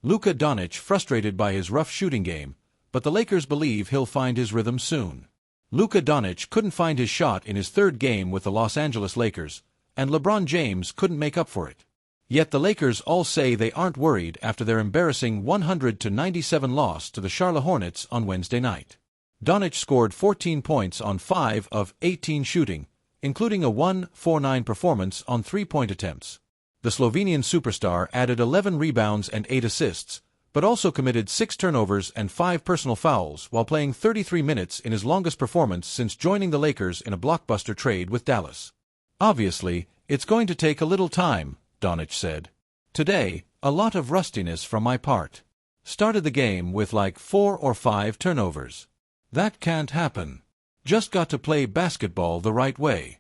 Luka Doncic frustrated by his rough shooting game, but the Lakers believe he'll find his rhythm soon. Luka Doncic couldn't find his shot in his third game with the Los Angeles Lakers, and LeBron James couldn't make up for it. Yet the Lakers all say they aren't worried after their embarrassing 100-97 loss to the Charlotte Hornets on Wednesday night. Doncic scored 14 points on 5 of 18 shooting, including a 1-for-9 performance on three-point attempts. The Slovenian superstar added 11 rebounds and 8 assists, but also committed 6 turnovers and 5 personal fouls while playing 33 minutes in his longest performance since joining the Lakers in a blockbuster trade with Dallas. "Obviously, it's going to take a little time," Doncic said. "Today, a lot of rustiness from my part. Started the game with like 4 or 5 turnovers. That can't happen. Just got to play basketball the right way."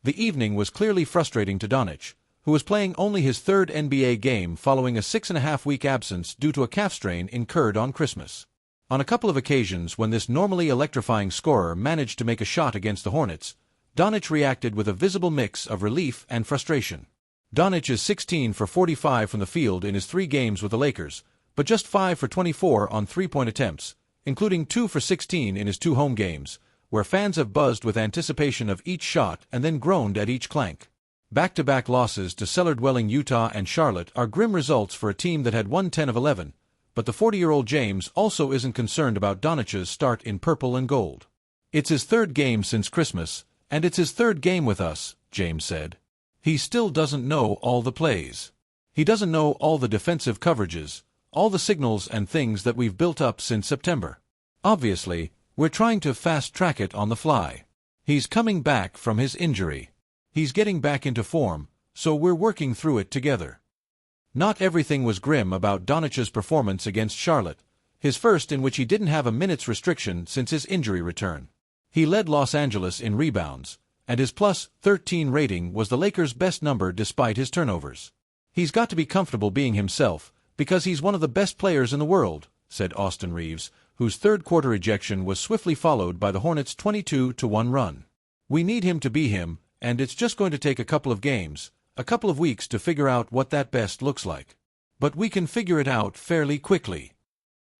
The evening was clearly frustrating to Doncic, who was playing only his third NBA game following a 6.5-week absence due to a calf strain incurred on Christmas. On a couple of occasions when this normally electrifying scorer managed to make a shot against the Hornets, Doncic reacted with a visible mix of relief and frustration. Doncic is 16 for 45 from the field in his 3 games with the Lakers, but just 5 for 24 on three-point attempts, including 2 for 16 in his 2 home games, where fans have buzzed with anticipation of each shot and then groaned at each clank. Back-to-back losses to cellar-dwelling Utah and Charlotte are grim results for a team that had won 10 of 11, but the 40-year-old James also isn't concerned about Doncic's start in purple and gold. "It's his third game since Christmas, and it's his third game with us," James said. "He still doesn't know all the plays. He doesn't know all the defensive coverages, all the signals and things that we've built up since September. Obviously, we're trying to fast-track it on the fly. He's coming back from his injury. He's getting back into form, so we're working through it together." Not everything was grim about Doncic's performance against Charlotte, his first in which he didn't have a minutes restriction since his injury return. He led Los Angeles in rebounds, and his +13 rating was the Lakers' best number despite his turnovers. "He's got to be comfortable being himself, because he's one of the best players in the world," said Austin Reeves, whose third-quarter ejection was swiftly followed by the Hornets' 22-1 run. "We need him to be him, and it's just going to take a couple of games, a couple of weeks to figure out what that best looks like. But we can figure it out fairly quickly."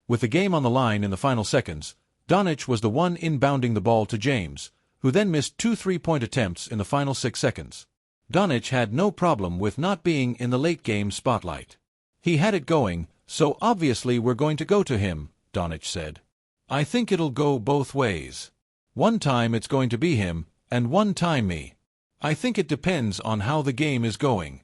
With the game on the line in the final seconds, Doncic was the one inbounding the ball to James, who then missed 2 three-point attempts in the final 6 seconds. Doncic had no problem with not being in the late-game spotlight. "He had it going, so obviously we're going to go to him," Doncic said. "I think it'll go both ways. One time it's going to be him, and one time me. I think it depends on how the game is going."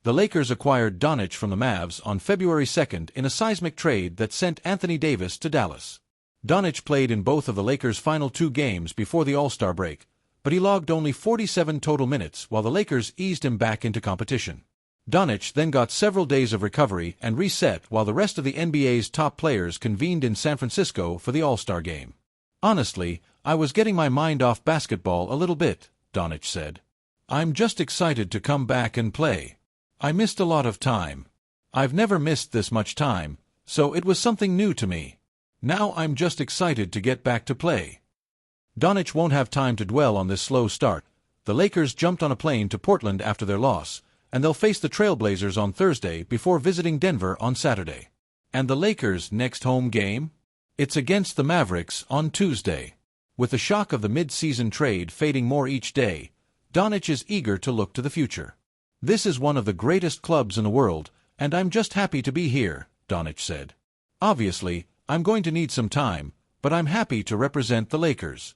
The Lakers acquired Doncic from the Mavs on February 2nd in a seismic trade that sent Anthony Davis to Dallas. Doncic played in both of the Lakers' final 2 games before the All-Star break, but he logged only 47 total minutes while the Lakers eased him back into competition. Doncic then got several days of recovery and reset while the rest of the NBA's top players convened in San Francisco for the All-Star game. "Honestly, I was getting my mind off basketball a little bit," Doncic said. "I'm just excited to come back and play. I missed a lot of time. I've never missed this much time, so it was something new to me. Now I'm just excited to get back to play." Doncic won't have time to dwell on this slow start. The Lakers jumped on a plane to Portland after their loss, and they'll face the Trailblazers on Thursday before visiting Denver on Saturday. And the Lakers' next home game? It's against the Mavericks on Tuesday. With the shock of the mid-season trade fading more each day, Doncic is eager to look to the future. "This is one of the greatest clubs in the world, and I'm just happy to be here," Doncic said. "Obviously, I'm going to need some time, but I'm happy to represent the Lakers."